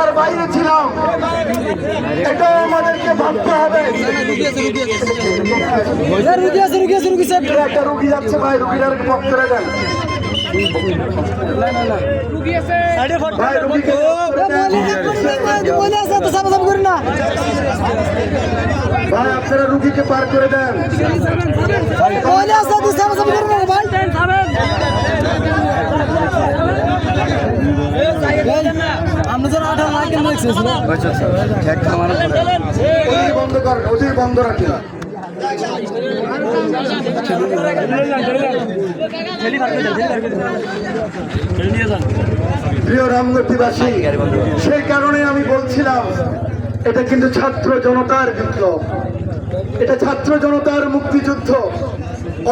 ক্ষমতার বাইরে ছিলাম, এটাও আমাদেরকে ভাবতে হবে। একটা রুগী যাচ্ছে ভাই, রুগীটার পথ করে দেন ভাই, রুগীকে ভাই, আপনারা রুগীকে পার করে দেন। বন্ধ করেন, ওদের বন্ধ রাখেন। প্রিয় রামগতিবাসী, সেই কারণে আমি বলছিলাম এটা কিন্তু ছাত্র জনতার বিপ্লব, এটা ছাত্র জনতার মুক্তিযুদ্ধ।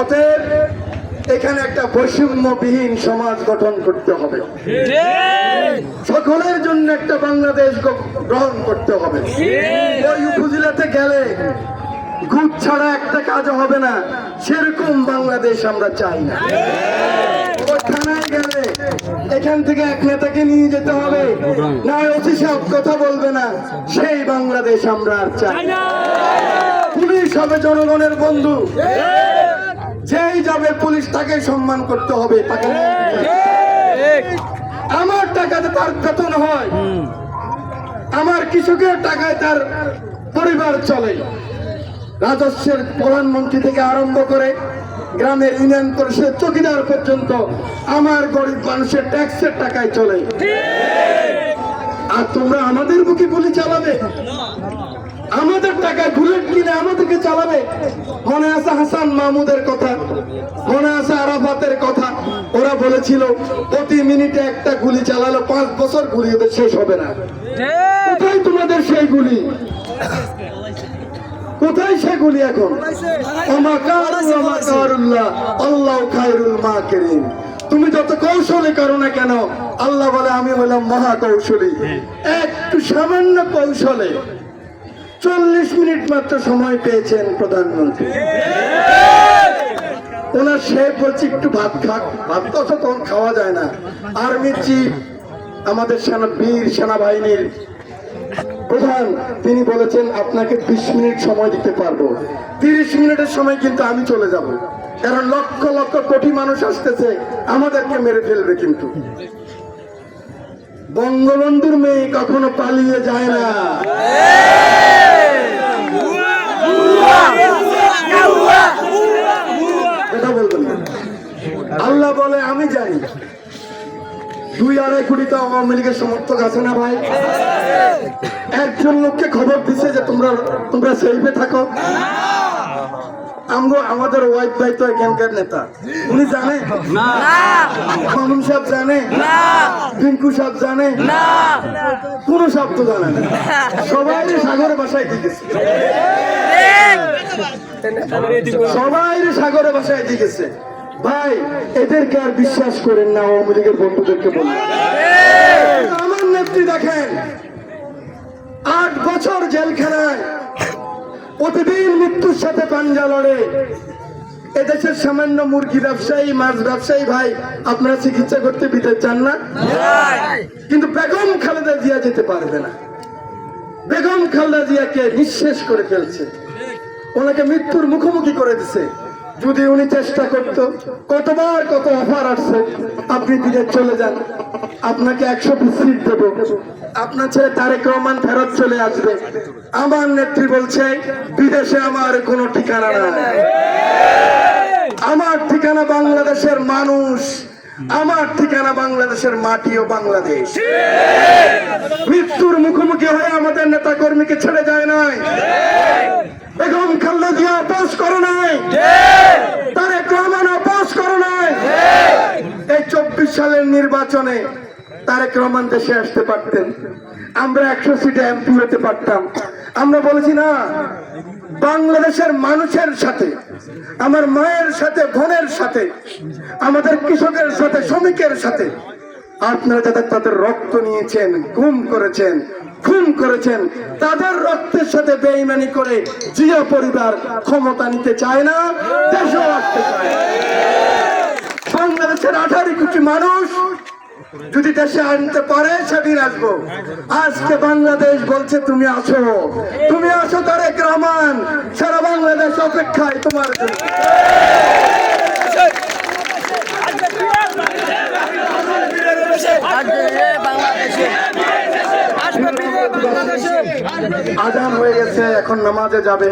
অতএব এখানে একটা বৈষম্যবিহীন সমাজ গঠন করতে হবে, সকলের জন্য একটা বাংলাদেশ গ্রহণ করতে হবে। ওই উপজেলাতে গেলে গুড় ছাড়া একটা কাজ হবে না, সেরকম বাংলাদেশ আমরা চাই না। ওই থানায় গেলে এখান থেকে এক নেতাকে নিয়ে যেতে হবে, না ওসি সাহেব কথা বলবে না, সেই বাংলাদেশ আমরা আর চাই না। পুলিশ হবে জনগণের বন্ধু, যেই যাবে পুলিশ তাকে সম্মান করতে হবে, তাকে আমার টাকাতে তার বেতন হয়, আমার কৃষকের টাকায় তার পরিবার চলে, রাজস্বের প্রধানমন্ত্রী থেকে আরম্ভ করে গ্রামের ইউনিয়ন পরিষদের চৌকিদার পর্যন্ত আমার গরিব মানুষের ট্যাক্সের টাকায় চলে। আর তোমরা আমাদের বুকে গুলি চালাবে, আমাদের টাকায় বুলেট কিনে আমাদেরকে চালাবে। মনে আছে হাসান মাহমুদের কথা, মনে আছে আরাফাতের কথা, ওরা বলেছিল প্রতি মিনিটে একটা গুলি চালালো 5 বছর গুলি ওদের শেষ হবে না। কোথায় তোমাদের সেই গুলি, কোথায় সেগুলি এখন? আল্লাহ খায়রুল মাকিরিন। তুমি যত কৌশলী করো না কেন, আল্লাহ বলে আমি হলাম মহা কৌশলী। একটু সামান্য কৌশলে 40 মিনিট মাত্র সময় পেয়েছেন প্রধানমন্ত্রী। ওনার সে বলছে একটু ভাত খাক, ভাত তো তখন খাওয়া যায় না। আর্মি চিফ আমাদের বীর সেনাবাহিনীর প্রধান, তিনি বলেছেন আপনাকে 20 মিনিট সময় দিতে পারবো। 30 মিনিটের সময় কিন্তু আমি চলে যাব, কারণ লক্ষ লক্ষ কোটি মানুষ আসতেছে, আমাদেরকে মেরে ফেলবে। কিন্তু বঙ্গবন্ধুর মেয়ে কখনো পালিয়ে যায় না। এটা বলবেন না। আল্লাহ বলে আমি জানি 2-2.5 কোটি তো আওয়ামী লীগের সমর্থক আছে না ভাই? একজন লোককে খবর দিছে যে তোমরা সেফে থাকো। আমাদের ওয়াইফ ভাই তো এখানকার নেতা, উনি জানে না? মামুন সাহেব জানে না? রিঙ্কু সাহেব জানে না? কোন সাহেব তো জানে না। সবাই সাগরে বাসায় দিয়েছে, সবাই সাগরে বাসায় দিয়েছে। ভাই এদেরকে আর বিশ্বাস করেন না, আওয়ামী লীগের বন্ধুদেরকে বলুন। আমার নেত্রী দেখেন 8 বছর জেলখানায় প্রতিদিন মৃত্যুর সাথে পাঞ্জা লড়ে। এদেশের সামান্য মুরগি ব্যবসায়ী, মাছ ব্যবসায়ী ভাই, আপনারা চিকিৎসা করতে দিতে চান না, কিন্তু বেগম খালেদা জিয়া যেতে পারবে না। বেগম খালেদা জিয়াকে নিঃশেষ করে ফেলছে, ওনাকে মৃত্যুর মুখোমুখি করে দিছে। যদি উনি চেষ্টা করতো, কতবার কত অফার আসছে, আপনি বিদেশ চলে যান, আপনাকে 100 সিট দেবো, আপনার ছেলে তারেক রহমান ফেরত চলে আসবে। আমার নেত্রী বলছে বিদেশে আমার কোনো ঠিকানা নাই, আমার ঠিকানা বাংলাদেশের মানুষ, আমার ঠিকানা বাংলাদেশের মাটি ও বাংলাদেশ। মৃত্যুর মুখোমুখি হয়ে আমাদের নেতা কর্মীকে ছেড়ে যায় নাই, বেগম খালেদা জিয়া আপোষ করে নাই, তারেক রহমান আপোষ করে নাই। এই 24 সালের নির্বাচনে তারেক রহমান দেশে আসতে পারতেন, আমরা 100 সিটে এমপি হতে পারতাম। আমরা বলেছি না, বাংলাদেশের মানুষের সাথে, আমার মায়ের সাথে, বোনের সাথে, আমাদের কৃষকের সাথে, শ্রমিকের সাথে আপনারা যাদের তাদের রক্ত নিয়েছেন, গুম করেছেন, খুন করেছেন, তাদের রক্তের সাথে বেঈমানি করে জিয়া পরিবার ক্ষমতা নিতে চায় না, দেশও আসতে চায়। বাংলাদেশের 18 কোটি মানুষ যদি দেশে আনতে পারে সেদিন আসবো। আজকে বাংলাদেশ বলছে তুমি আসো তারেক রহমান, সারা বাংলাদেশ অপেক্ষায় তোমার জন্য। আজান হয়ে গেছে, এখন নামাজে যাবে।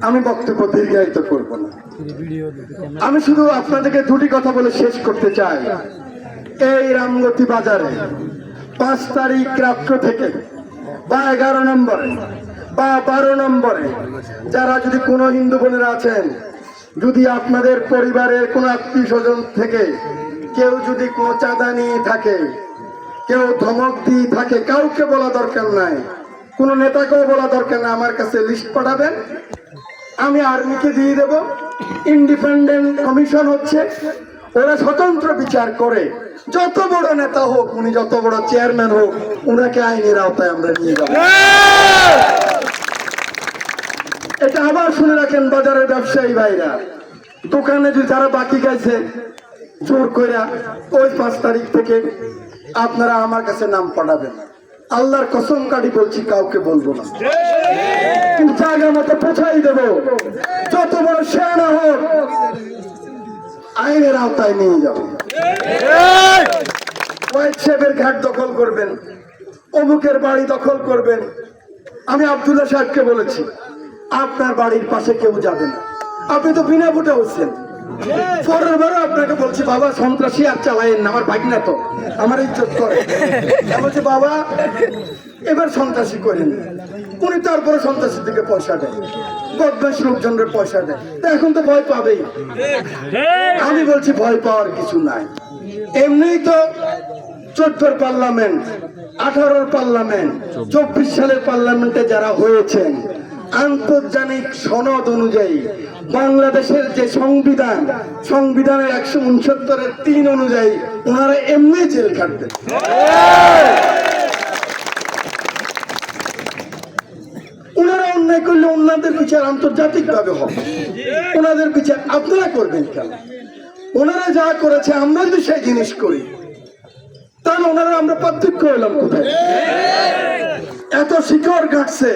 আমি বক্তব্য দীর্ঘায়িত করব না। আমি শুধু আপনাদেরকে দুটি কথা বলে শেষ করতে চাই। এই রামগতি বাজারে 5 তারিখ রাত্র থেকে বা 11 নম্বরে বা 12 নম্বরে যারা যদি কোনো হিন্দু বোনেরা আছেন, যদি আপনাদের পরিবারের কোনো আত্মীয় স্বজন থেকে কেউ যদি কোনো চাঁদা নিয়ে থাকে, কেউ ধমক দিয়ে থাকে, কাউকে বলা দরকার নাই, কোনো নেতাকেও বলা দরকার নাই, আমার কাছে লিস্ট পাঠাবেন, আমি আর্মিকে দিয়ে দেব। ইন্ডিপেন্ডেন্ট কমিশন হচ্ছে, ওরা স্বতন্ত্র বিচার করে। যত বড় নেতা হোক, উনি যত বড় চেয়ারম্যান হোক, ওনাকে আইনের আওতায় আমরা নিয়ে যাব। এটা আবার শুনে রাখেন, বাজারের ব্যবসায়ী ভাইরা, দোকানে যদি যারা বাকি গেছে জোর করে ওই 5 তারিখ থেকে আপনারা আমার কাছে নাম পাঠাবেন। আল্লাহর কসম কাটি বলছি, কাউকে বলবো না, কিন্তু জায়গা মতো পৌঁছাই দেব। যত বড় সেনা হোক, আইনের আওতায় নিয়ে যাব। ওয়াইট সাহেবের ঘাট দখল করবেন, অমুকের বাড়ি দখল করবেন। আমি আব্দুল্লাহ সাহেবকে বলেছি, আপনার বাড়ির পাশে কেউ যাবে না। আপনি তো বিনা ভোটে হচ্ছেন। পরের বারও আপনাকে বলছি, বাবা সন্ত্রাসী আর চালাইয়েন না, আমার ভাগ না তো, আমার ইজ্জত করে। বলছি বাবা এবার সন্ত্রাসী করেন। উনি তারপরে সন্ত্রাসীর দিকে পয়সা দেয়, বদমাশ লোকজনের পয়সা দেয়। এখন তো ভয় পাবেই। আমি বলছি ভয় পাওয়ার কিছু নাই। এমনিই তো 14 পার্লামেন্ট, 18 পার্লামেন্ট, 24 সালের পার্লামেন্টে যারা হয়েছেন, আন্তর্জাতিক সনদ অনুযায়ী বাংলাদেশের যে সংবিধানের 169(3) অনুযায়ী ওনারা এমনি জেল খাটবেন। ওনারা অন্যায় করলে ওনাদের বিচার আন্তর্জাতিক ভাবে হবে, ওনাদের বিচার আপনারা করবেন কেন? ওনারা যা করেছে আমরা যদি সেই জিনিস করি, তাহলে ওনারা আমরা পার্থক্য হলাম কোথায়? এত শিকড় কাটছে,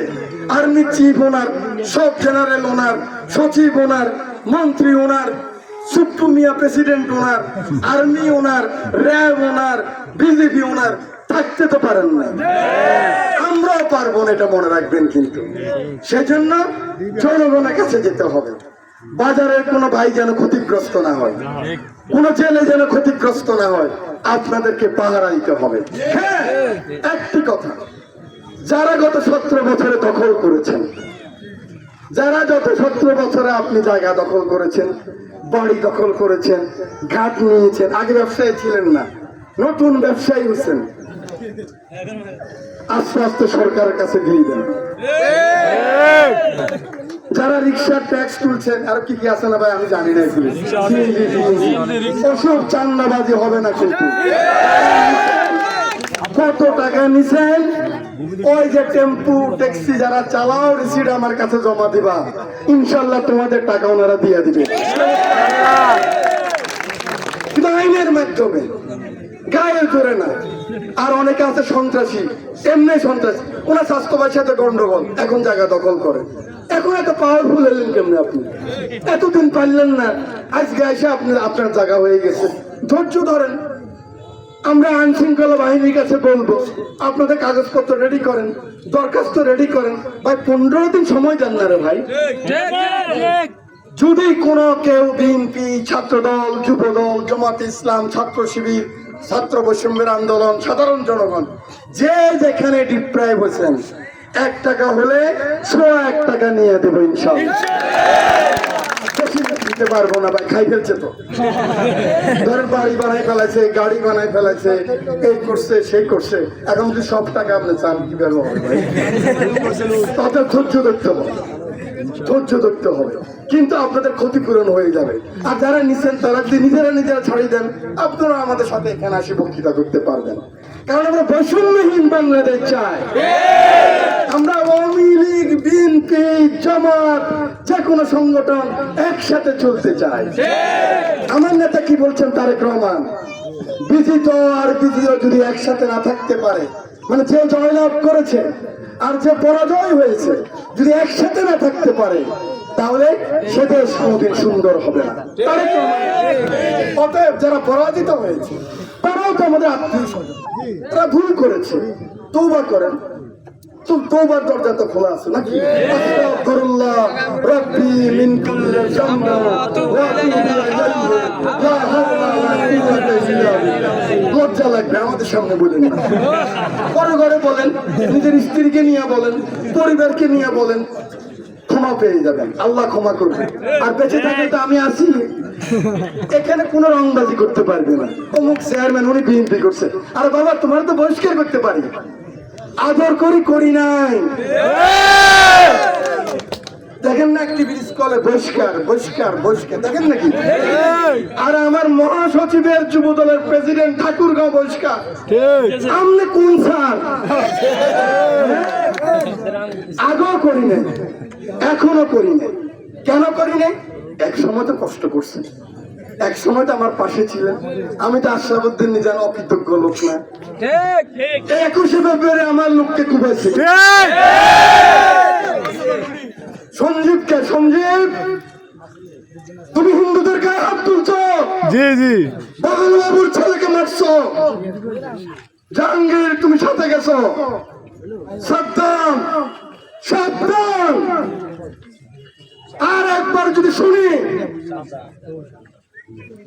আর্মি চিফ ওনার, সব জেনারেল ওনার, সচিব ওনার, মন্ত্রী ওনার, সুপ্রিমিয়া প্রেসিডেন্ট ওনার, আর্মি ওনার, র্যাব ওনার, বিজেপি ওনার, থাকতে তো পারেন না। আমরাও পারবো না, এটা মনে রাখবেন। কিন্তু সেজন্য জনগণের কাছে যেতে হবে। বাজারের কোনো ভাই যেন ক্ষতিগ্রস্ত না হয়, কোনো জেলে যেন ক্ষতিগ্রস্ত না হয়, আপনাদেরকে পাহারা দিতে হবে। হ্যাঁ, একটি কথা, যারা গত 17 বছরে দখল করেছেন, যারা গত 17 বছরে আপনি জায়গা দখল করেছেন, বাড়ি দখল করেছেন, ঘাট নিয়েছেন, আগে ব্যবসায়ী ছিলেন না, নতুন ব্যবসায়ী হচ্ছেন, আস্তে আস্তে সরকারের কাছে দিয়ে দেন। যারা রিক্সার ট্যাক্স তুলছেন, আর কি কি আছে না ভাই আমি জানি না, ওসব চান্দাবাজি হবে না। কিন্তু কত টাকা নিছেন, ওই যে টেম্পু ট্যাক্সি যারা চালাও, রিসিট আমার কাছে জমা দিবা, ইনশাল্লাহ তোমাদের টাকা ওনারা দিয়ে দিবে। কিন্তু আইনের মাধ্যমে, গায়ের জোরে না। আর অনেকে আছে সন্ত্রাসী, এমনি সন্ত্রাসী, ওনার স্বাস্থ্যবাহীর সাথে গন্ডগোল, এখন জায়গা দখল করে। এখন এত পাওয়ারফুল হলেন কেমনি আপনি? এতদিন পারলেন না, আজকে এসে আপনার জায়গা হয়ে গেছে। ধৈর্য ধরেন। আমরা আইন শৃঙ্খলা বাহিনীর কাছে বলবো, আপনাদের কাগজপত্র রেডি করেন, দরখাস্ত রেডি করেন। ভাই 15 দিন সময় দেন না রে ভাই। যদি কোনো কেউ বিএনপি, ছাত্রদল, যুবদল, জামাত ইসলাম, ছাত্র শিবির, ছাত্র বৈষম্যের আন্দোলন, সাধারণ জনগণ যে যেখানে ডিপ্রাইভ হয়েছেন, 1 টাকা হলে 100 টাকা নিয়ে দেবো ইনশাআল্লাহ। দিতে পারবো না ভাই, খাই ফেলছে তো। ধরেন বাড়ি বানাই ফেলাইছে, গাড়ি বানাই ফেলাইছে, এই করছে সেই করছে, এখন যদি সব টাকা আপনি চান কিভাবে হবে ভাই? তাদের ধৈর্য ধরতে হবে, ধৈর্য ধরতে হবে। কিন্তু আপনাদের ক্ষতিপূরণ হয়ে যাবে। আর যারা নিচ্ছেন তারা যদি নিজেরা ছাড়িয়ে দেন, আপনারা আমাদের সাথে এখানে আসে বক্তৃতা করতে পারবেন। কারণ আমরা বৈষম্যহীন বাংলাদেশ চাই। আমরা আওয়ামী লীগ, বিএনপি, জামাত, যে কোনো সংগঠন একসাথে চলতে চাই। আমার নেতা কি বলছেন তারেক রহমান, বিজিত আর বিজয় যদি একসাথে না থাকতে পারে, মানে যে জয়লাভ করেছে আর যে পরাজয় হয়েছে যদি একসাথে না থাকতে পারে, তাহলে সে দেশ কোনোদিন সুন্দর হবে না। অতএব যারা পরাজিত হয়েছে তারাও তো আমাদের আত্মীয় স্বজন, তারা ভুল করেছে, তওবা করেন। তওবার দরজা তো খোলা আছে নাকি? আস্তাগফিরুল্লাহ রাব্বি মিন কুল্লি যামবি ওয়া আতুবু ইলাইহি লা হাওলা ওয়া লা কুওয়াতা ইল্লা বিল্লাহ। লজ্জা লাগবে আমাদের সামনে বলেন না, ঘরে ঘরে বলেন, নিজের স্ত্রীকে নিয়ে বলেন, পরিবারকে নিয়ে বলেন, ক্ষমা পেয়ে যাবেন, আল্লাহ ক্ষমা করবে। আর বেঁচে থাকলে তো আমি আছি, এখানে কোনো রংবাজি করতে পারবে না। অমুক চেয়ারম্যান উনি বিএনপি করছে, আরে বাবা তোমার তো বহিষ্কার করতে পারি, আদর করি নাই। দেখেন না একটি ব্রিজ কলে বহিষ্কার বহিষ্কার বহিষ্কার, দেখেন নাকি? আর আমার মহাসচিবের যুব দলের প্রেসিডেন্ট ঠাকুরগাঁও বহিষ্কার। আমনে কোন স্যার? আগেও করি নাই, এখনো করি নাই। কেন করি নাই? এক সময় তো কষ্ট করছে, এক সময় তো আমার পাশে ছিলেন। আমি তো আশরাফুদ্দিন নিজান অকৃতজ্ঞ লোক না। 21শে ফেব্রুয়ারি আমার লোককে কুপাইছে। সঞ্জীবকে, সঞ্জীব তুমি হিন্দুদের গায়ে হাত তুলছ, জি জি, বাবুল বাবুর ছেলেকে মারছ, জাহাঙ্গীর তুমি সাথে গেছো, সাদ্দাম সাবধান। আর একবার যদি শুনি,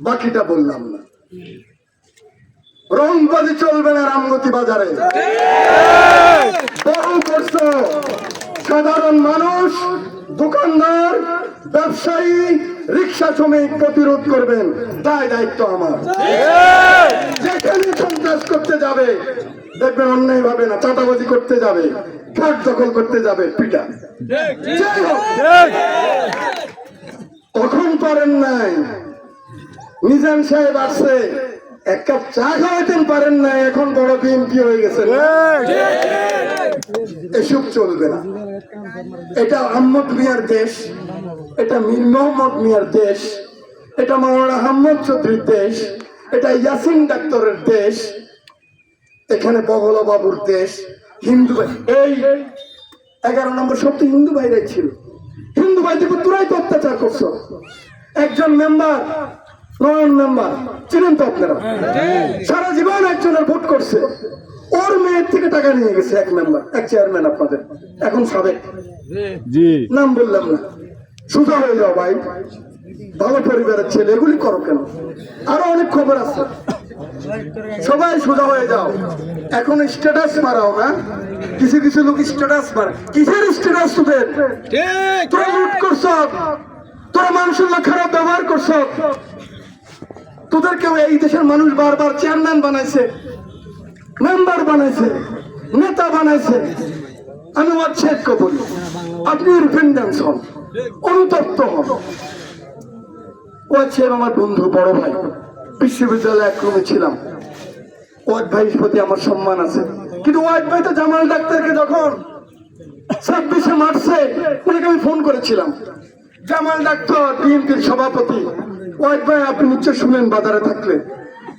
বাকিটা বললাম না। রংবাজি চলবে না রামগতি বাজারে, বহু করছ। সাধারণ মানুষ, দোকানদার, ব্যবসায়ী, রিক্সা শ্রমিক প্রতিরোধ করবেন, তাই দায়িত্ব আমার। যেখানে সন্ত্রাস করতে যাবে দেখবেন অন্যায় ভাবে না, চাঁদাবাজি করতে যাবে, ঘাট দখল করতে যাবে, পিটা। যাই হোক, তখন পারেন নাই, নিজাম সাহেব আসছে, এক কাপ চা খাওয়াতেন পারেন না, এখন বড় বিএনপি হয়ে গেছে। এসব চলবে না। এটা আহমদ মিয়ার দেশ, এটা মীর মোহাম্মদ মিয়ার দেশ, এটা মাওলানা আহমদ চৌধুরীর দেশ, এটা ইয়াসিন ডাক্তারের দেশ, এখানে বগলা বাবুর দেশ। হিন্দু ভাই, এই 11 নম্বর সপ্তাহে হিন্দু ভাইরাই ছিল। হিন্দু ভাইদের তোরাই তো অত্যাচার করছো। একজন মেম্বার, নয়ন মেম্বার চিনেন তো আপনারা, সারা জীবন একজনের ভোট করছে, ওর মেয়ের থেকে টাকা নিয়ে গেছে এক মেম্বার, এক চেয়ারম্যান আপনাদের এখন সাবেক, নাম বললাম না। সোজা হয়ে যাও ভাই, ভালো পরিবারের ছেলে, এগুলি করো কেন? আরো অনেক খবর আছে, সবাই সোজা হয়ে যাও। এখন স্ট্যাটাস মারাও না, কিছু কিছু লোক স্ট্যাটাস মারে। কিসের স্ট্যাটাস তোদের? তোরা লুট করছ, তোরা মানুষের লোক খারাপ ব্যবহার করছ, তোদেরকেও এই দেশের মানুষ বারবার চেয়ারম্যান বানাইছে, মেম্বার বানাইছে, নেতা বানাইছে। আমি ওয়াচ্ছেদ বলি, আপনি রিপেন্ডেন্স হন, অনুতপ্ত হন। ওয়াচ্ছেদ আমার বন্ধু, বড় ভাই, বিশ্ববিদ্যালয়ে এক রুমে ছিলাম। ওয়াদ ভাইয়ের প্রতি আমার সম্মান আছে, কিন্তু ওয়াদ ভাই তো জামাল ডাক্তারকে যখন 26শে মার্চে ওনাকে আমি ফোন করেছিলাম, জামাল ডাক্তার বিএনপির সভাপতি, ওয়াদ ভাই আপনি নিশ্চয় শুনেন বাজারে থাকলে,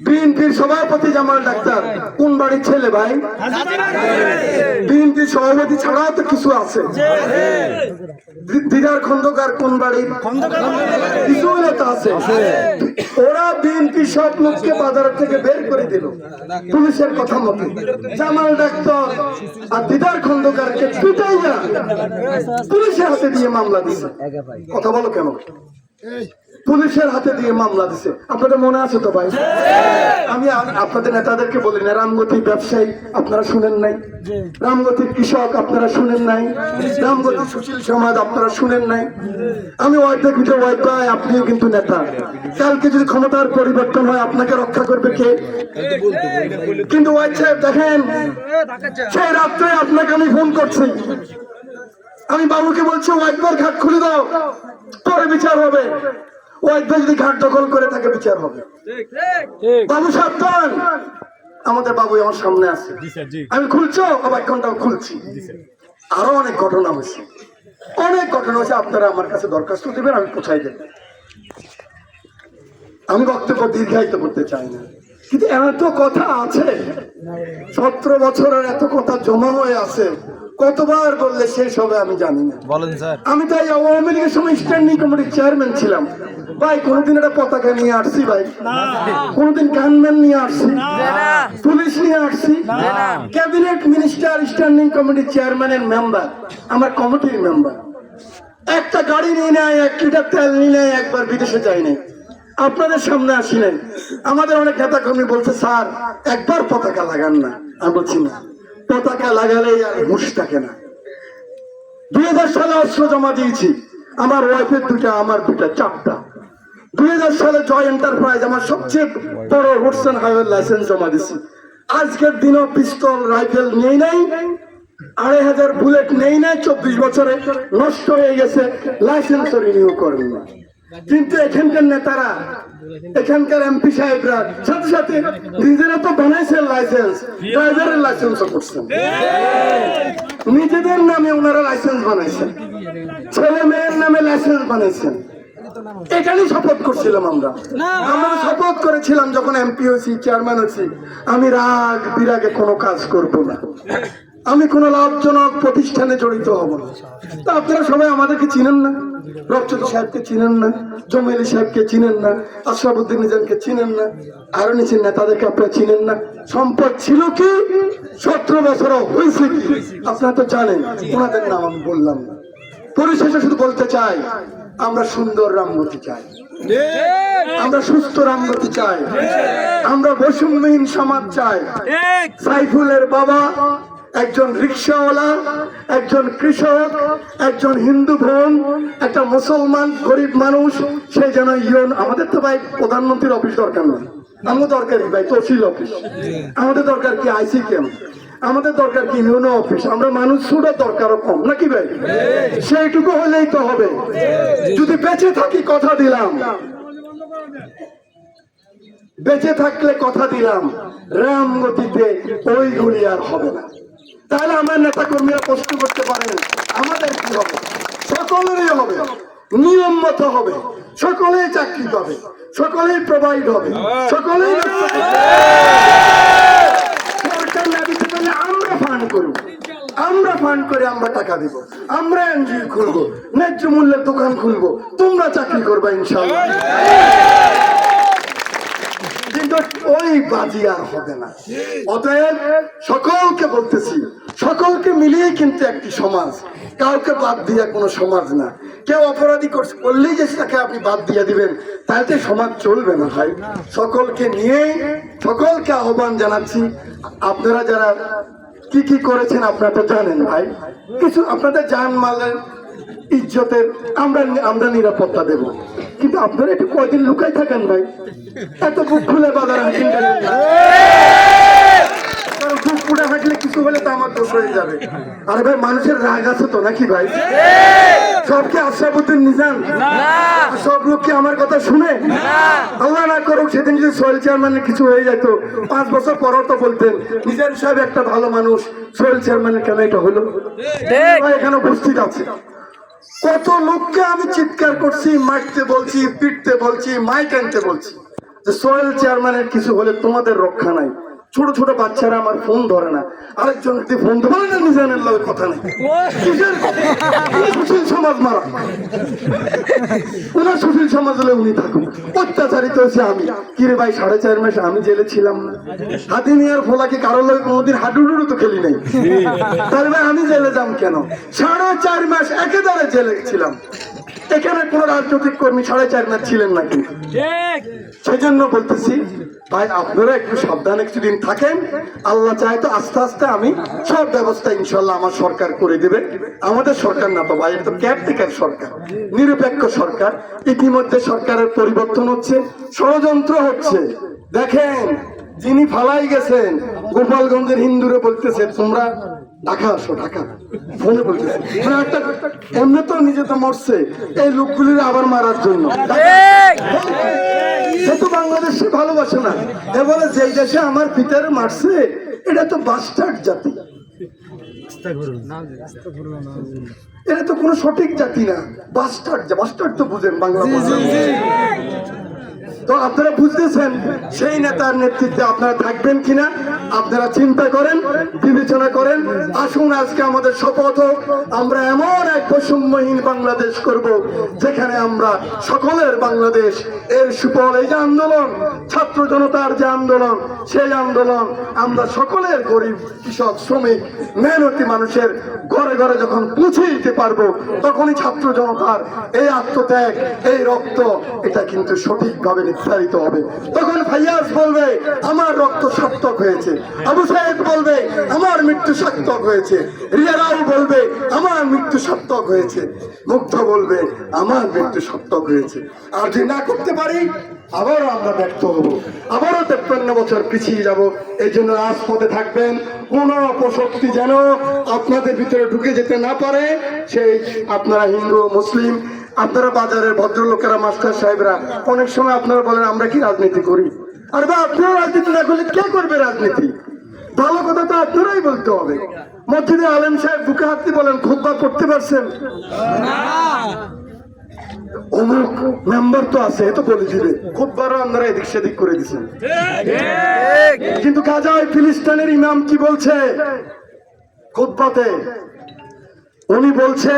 বিএনপির সভাপতি জামাল ডাক্তার কোন বাড়ির ছেলে ভাই? বিএনপির সভাপতি ছাড়াও তো কিছু আছে। দিদার খন্দকার কোন বাড়ির? কিছু নেতা আছে। ওরা বিএনপি সব লোককে বাজার থেকে বের করে দিল পুলিশের কথা মতো। জামাল ডাক্তার আর দিদার খন্দকারকে পিটাইয়া পুলিশের হাতে দিয়ে মামলা দিছে। কথা বলো কেন? পুলিশের হাতে দিয়ে মামলা দিছে। আপনাদের মনে আছে তো ভাই? আমি আপনাদের নেতাদেরকে বলি না, রামগতি ব্যবসায়ী আপনারা শুনেন নাই, রামগতি কৃষক আপনারা শুনেন নাই, রামগতি সুশীল সমাজ আপনারা শুনেন নাই। আমি ওয়াইদের ভিতরে ওয়াইদ ভাই, আপনিও কিন্তু নেতা। কালকে যদি ক্ষমতার পরিবর্তন হয় আপনাকে রক্ষা করবে কে? কিন্তু ওয়াইদ সাহেব দেখেন, সেই রাত্রে আপনাকে আমি ফোন করছি, আমি বাবুকে বলছি ওয়াইদ ভাই ঘাট খুলে দাও, পরে বিচার হবে। ওয়াইদ ভাই যদি ঘাট দখল করে থাকে বিচার হবে। বাবু সাবধান, আমাদের বাবু আমার সামনে আছে, আমি খুলছো আবার ঘন্টাও খুলছি। আরো অনেক ঘটনা হয়েছে, অনেক ঘটনা হয়েছে। আপনারা আমার কাছে দরখাস্ত দেবেন, আমি পৌঁছাই দেব। আমি বক্তব্য দীর্ঘায়িত করতে চাই না। কিন্তু এত কথা আছে, 17 বছরের এত কথা জমা হয়ে আছে, কতবার বললে শেষ হবে আমি জানি না। বলেন স্যার। আমি তাই আওয়ামী লীগের সময় স্ট্যান্ডিং কমিটির চেয়ারম্যান ছিলাম ভাই। কোনোদিন একটা পতাকা নিয়ে আসছি ভাই? কোনোদিন গানম্যান নিয়ে আসছি? পুলিশ নিয়ে আসছি? ক্যাবিনেট মিনিস্টার স্ট্যান্ডিং কমিটির চেয়ারম্যানের মেম্বার, আমার কমিটির মেম্বার, একটা গাড়ি নিয়ে নেয়, 1 লিটার তেল নিয়ে নেয়, একবার বিদেশে যাই নাই, আপনাদের সামনে আসি নাই। আমাদের অনেক নেতা কর্মী বলছে স্যার একবার পতাকা লাগান না। আমি বলছি না, পতাকা লাগালেই আর হুঁশ থাকে না। 2000 সালে অস্ত্র জমা দিয়েছি, আমার ওয়াইফের 2টা, আমার 2টা, 4টা। 2000 সালে জয় এন্টারপ্রাইজ আমার সবচেয়ে বড় রোডস এন্ড হাইওয়ে লাইসেন্স জমা দিছি। আজকের দিনও পিস্তল রাইফেল নেই নাই, 2500 বুলেট নেই নাই, 24 বছরে নষ্ট হয়ে গেছে, লাইসেন্স রিনিউ করেন না। কিন্তু এখানকার নেতারা, এখানকার এমপি সাহেবরা সাথে সাথে নিজেরা তো বানাইছেন লাইসেন্স, ড্রাইভারের লাইসেন্সও করছেন, নিজেদের নামে ওনারা লাইসেন্স বানাইছেন, ছেলে মেয়ের নামে লাইসেন্স বানাইছেন। এখানেই শপথ করছিলাম আমরা শপথ করেছিলাম যখন এমপি হয়েছি, চেয়ারম্যান হয়েছি, আমি রাগ বিরাগে কোনো কাজ করব না, আমি কোনো লাভজনক প্রতিষ্ঠানে জড়িত হব না। তা আপনারা সবাই আমাদেরকে চিনেন না, রফচন্দ্র সাহেবকে চিনেন না, জমিলি সাহেবকে চিনেন না, আশরাফুদ্দিন নিজামকে চিনেন না, আরো নিচের নেতাদেরকে আপনারা চিনেন না। সম্পদ ছিল কি, 17 বছরও হয়েছে কি আপনারা তো জানেন, ওনাদের নাম আমি বললাম না। পরিশেষে শুধু বলতে চাই, আমরা সুন্দর রামগতি চাই, আমরা সুস্থ রামগতি চাই, আমরা বৈষম্যহীন সমাজ চাই। সাইফুলের বাবা একজন রিক্সাওয়ালা, একজন কৃষক, একজন হিন্দু বোন, একটা মুসলমান গরিব মানুষ, সে যেন আমাদের তো ভাই প্রধানমন্ত্রীর অফিস দরকার না, আমাদের দরকার ভাই তহসিল অফিস, আমাদের দরকার কি আইসি ক্যাম্প, আমাদের দরকার কি ইউনো অফিস। আমরা মানুষ ছোড়া দরকারও কম নাকি ভাই? সেইটুকু হলেই তো হবে। যদি বেঁচে থাকি কথা দিলাম, বেঁচে থাকলে কথা দিলাম, রামগতিতে ওইগুলি আর হবে না। তাহলে আমার নেতা কর্মীরা প্রশ্ন করতে পারেন আমাদের কি হবে? সকলেরই হবে, নিয়ম মতো হবে, সকলেই চাকরি পাবে, সকলেই প্রোভাইড হবে, সকলেই সরকার না দিতে পারলে আমরা ফান্ড করব, আমরা ফান্ড করে আমরা টাকা দিব, আমরা এনজিও খুলবো, ন্যায্য মূল্যের দোকান খুলবো, তোমরা চাকরি করবা ইনশাআল্লাহ। কিন্তু ওই বাজি আর হবে না। অতএব সকলকে বলতেছি, সকলকে মিলিয়ে কিন্তু একটি সমাজ, কাউকে বাদ দিয়ে কোনো সমাজ না। কেউ অপরাধী করলেই যে তাকে আপনি বাদ দিয়ে দিবেন, তাহলে সমাজ চলবে না ভাই। সকলকে নিয়ে সকলকে আহ্বান জানাচ্ছি, আপনারা যারা কি কি করেছেন আপনারা তো জানেন ভাই, কিছু আপনাদের জানমালের ইজ্জতের আমরা নিরাপত্তা দেব, কিন্তু আপনারা একটু কয়দিন লুকাই থাকেন ভাই, এত বুক খুলে বাজার হাঁটেন, বুক পুড়ে হাঁটলে কিছু হলে তো আমার দোষ হয়ে যাবে। আরে ভাই মানুষের রাগ আছে তো নাকি ভাই? সবকে আশরাফুদ্দিন নিজাম সব লোক কি আমার কথা শুনে? আল্লাহ না করুক সেদিন যদি সোহেল চেয়ারম্যানের কিছু হয়ে যেত, 5 বছর পরও তো বলতেন নিজাম সাহেব একটা ভালো মানুষ, সোহেল চেয়ারম্যানের কেন এটা হলো? এখানে উপস্থিত আছে কত লোককে আমি চিৎকার করছি, মারতে বলছি, পিটতে বলছি, মাইক আনতে বলছি যে সোহেল চেয়ারম্যানের কিছু হলে তোমাদের রক্ষা নাই। ছোট ছোট বাচ্চারা আমার ফোন ধরে না, আরেকজন যদি ফোন ধরে না নিজানের লোকের কথা নেই, সুশীল সমাজ মারা, ওনার সুশীল সমাজ হলে উনি থাকুন। অত্যাচারিত হয়েছে আমি, কিরে ভাই 4.5 মাস আমি জেলে ছিলাম না? হাতি মিয়ার ফোলাকে কারোর লোক কোনোদিন হাডুডুডু তো খেলি নাই, তাহলে ভাই আমি জেলে যাম কেন? 4.5 মাস একেবারে জেলে ছিলাম। এখানে কোন রাজনৈতিক কর্মী 4.5 মাস ছিলেন না, কিন্তু সেই জন্য বলতেছি ভাই আপনারা একটু সাবধানে কিছুদিন থাকেন। আল্লাহ চায় তো আস্তে আস্তে আমি সব ব্যবস্থা ইনশাল্লাহ আমার সরকার করে দেবে। আমাদের সরকার না তো ভাই, এটা কেয়ারটেকার সরকার, নিরপেক্ষ সরকার। ইতিমধ্যে সরকারের পরিবর্তন হচ্ছে, ষড়যন্ত্র হচ্ছে। দেখেন যিনি ফালাই গেছেন গোপালগঞ্জের হিন্দুরে বলতেছে তোমরা ঢাকা আসো, ঢাকা ফোনে বলতেছে, এমনি তো নিজে তো মরছে, এই লোকগুলির আবার মারার জন্য। সে তো বাংলাদেশে ভালোবাসে না, এবারে যেই দেশে আমার পিতারে মারছে এটা তো বাস্টার্ড জাতি, এটা তো কোনো সঠিক জাতি না, বাস্টার্ড। বাস্টার্ড তো বুঝেন বাংলা? তো আপনারা বুঝতেছেন সেই নেতার নেতৃত্বে আপনারা থাকবেন কিনা আপনারা চিন্তা করেন, বিবেচনা করেন। আসুন আজকে আমাদের শপথ হোক, আমরা এমন এক বৈষম্যহীন বাংলাদেশ করব যেখানে আমরা সকলের বাংলাদেশ এর সুফল। এই যে আন্দোলন, ছাত্র জনতার যে আন্দোলন, সেই আন্দোলন আমরা সকলের গরিব, কৃষক, শ্রমিক, মেহনতি মানুষের ঘরে ঘরে যখন পৌঁছে দিতে পারবো, তখনই ছাত্র জনতার এই আত্মত্যাগ, এই রক্ত, এটা কিন্তু সঠিকভাবে নির্ধারিত হবে। তখন ফাইয়াজ বলবে আমার রক্ত সার্থক হয়েছে, আবু সাইদ বলবে আমার মৃত্যু সার্থক হয়েছে, রিয়ারাও বলবে আমার মৃত্যু সার্থক হয়েছে, মুগ্ধ বলবে আমার মৃত্যু সার্থক হয়েছে। আর যদি না করতে পারি আবারও আমরা ব্যর্থ হব, আবারও 53 বছর পিছিয়ে যাব। এই জন্য রাজপথে থাকবেন, কোন অপশক্তি যেন আপনাদের ভিতরে ঢুকে যেতে না পারে। সেই আপনারা হিন্দু, মুসলিম, আপনারা বাজারের ভদ্রলোকেরা, মাস্টার সাহেবরা, অনেক সময় আপনারা বলেন আমরা কি রাজনীতি করি। আর বা আপনারা রাজনীতি না করলে কে করবে রাজনীতি? ভালো কথা তো আপনারাই বলতে হবে। মসজিদে আলেম সাহেব বুকে হাতে বলেন খুতবা পড়তে পারছেন? অমুক মেম্বার তো আছে, এ তো বলে দিবে, খুতবারও আপনারা এদিক সেদিক করে দিচ্ছেন। কিন্তু গাজায় ফিলিস্তিনের ইমাম কি বলছে খুতবাতে? উনি বলছে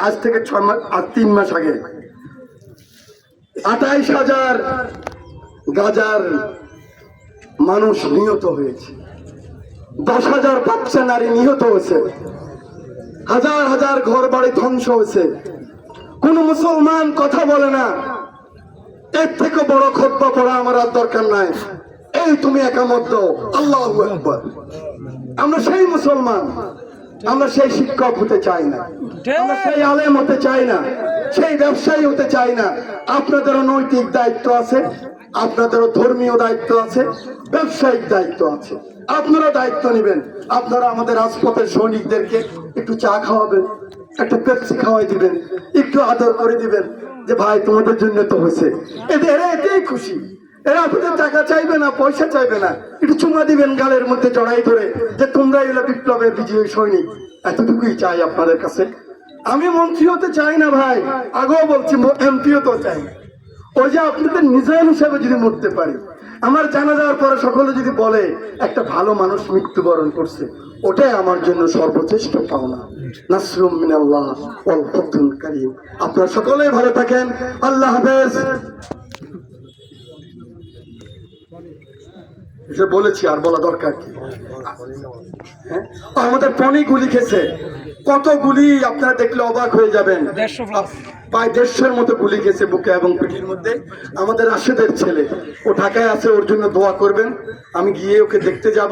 আজ থেকে 3 মাস আগে 28,000 গাজার মানুষ নিহত হয়েছে, 10,000 বাচ্চা নারী নিহত হয়েছে, হাজার হাজার ঘর বাড়ি ধ্বংস হয়েছে। কোন মুসলমান কথা বলে না। এর থেকে বড় খুতবা পড়া আমার আর দরকার নাই। এই তুমি একামত দাও, আল্লাহু আকবার। আমরা সেই মুসলমান, আমরা সেই শিক্ষক হতে চাই না, আমরা সেই আলেম হতে চাই না, সেই ব্যবসায়ী হতে চাই না। আপনাদেরও নৈতিক দায়িত্ব আছে, আপনাদেরও ধর্মীয় দায়িত্ব আছে, ব্যবসায়িক দায়িত্ব আছে। আপনারা দায়িত্ব নেবেন। আপনারা আমাদের রাজপথের সৈনিকদেরকে একটু চা খাওয়াবেন, একটা পেপসি খাওয়াই দিবেন, একটু আদর করে দিবেন যে ভাই তোমাদের জন্য তো হয়েছে। এরা এতেই খুশি। এরা আপনাদের টাকা চাইবে না, পয়সা চাইবে না, একটু চুমা দিবেন গালের মধ্যে জড়াই ধরে যে তোমরাই হলো বিপ্লবের বিজয়ী সৈনিক। এতটুকুই চাই আপনাদের কাছে। আমি মন্ত্রী হতে চাই না ভাই, আগেও বলছি, এমপিও তো চাই। ওই যে আপনাদের নিজাম হিসাবে যদি মরতে পারি, আমার জানাজার পরে সকলে যদি বলে একটা ভালো মানুষ মৃত্যুবরণ করছে, ওটাই আমার জন্য সর্বশ্রেষ্ঠ পাওনা। নাসরুম মিনাল্লাহ ওয়াল ফাতহুল কারীম। আপনারা সকলেই ভালো থাকেন। আল্লাহ হাফেজ। বলেছি, আর বলা দরকার কি? হ্যাঁ, আমাদের পনি গুলি খেয়েছে, কত গুলি আপনারা দেখলে অবাক হয়ে যাবেন। প্রায় 150-এর মতো গুলি গেছে বুকে এবং পিঠির মধ্যে। আমাদের রাশেদের ছেলে, ও ঢাকায় আছে, ওর জন্য দোয়া করবেন। আমি গিয়ে ওকে দেখতে যাব।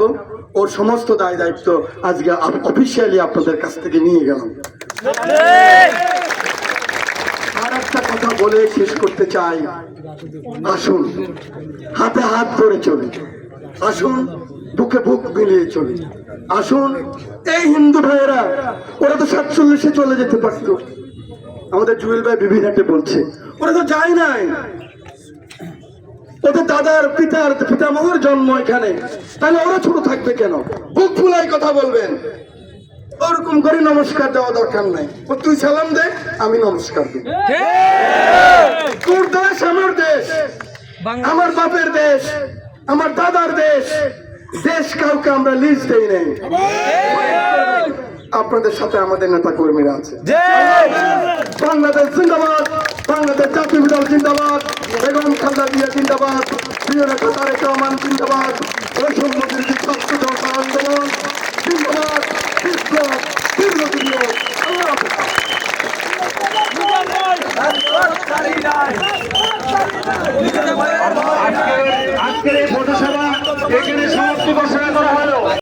ওর সমস্ত দায় দায়িত্ব আজকে অফিসিয়ালি আপনাদের কাছ থেকে নিয়ে গেলাম। আর একটা কথা বলে শেষ করতে চাই, আসুন হাতে হাত ধরে চলি, আসুন বুকে বুক মিলিয়ে চলি, আসুন। এই হিন্দু ভাইয়েরা, ওরা তো 47-এ চলে যেতে পারতো। আমাদের জুয়েল ভাই বিভিন্নহাটে বলছে ওরা তো যায় নাই, ওদের দাদার পিতামহের জন্ম এখানে, তাহলে ওরা ছোট থাকবে কেন? বুক ফুলাই কথা বলবেন। ওরকম করে নমস্কার দেওয়া দরকার নাই। ও তুই সালাম দে, আমি নমস্কার দিই। তোর দেশ আমার দেশ, আমার বাপের দেশ, আমার দাদার দেশ। দেশ কাউকে আমরা লিজ দেই নাই। আপনাদের সাথে আমাদের নেতা কর্মীরা আছে। বাংলাদেশ জিন্দাবাদ, বাংলাদেশ জাতীয় দল জিন্দাবাদ, বেগম খালেদা জিয়া জিন্দাবাদ, প্রিয় নেতা তারেক রহমান জিন্দাবাদ, বৈষম্য বিরোধী ছাত্র জনতা আন্দোলন জিন্দাবাদ, বিপ্লব দীর্ঘদিনীয়। আল্লাহ হাফেজ। আজকের এই পথসভা এখানে সমাপ্তি ঘোষণা করা হলো।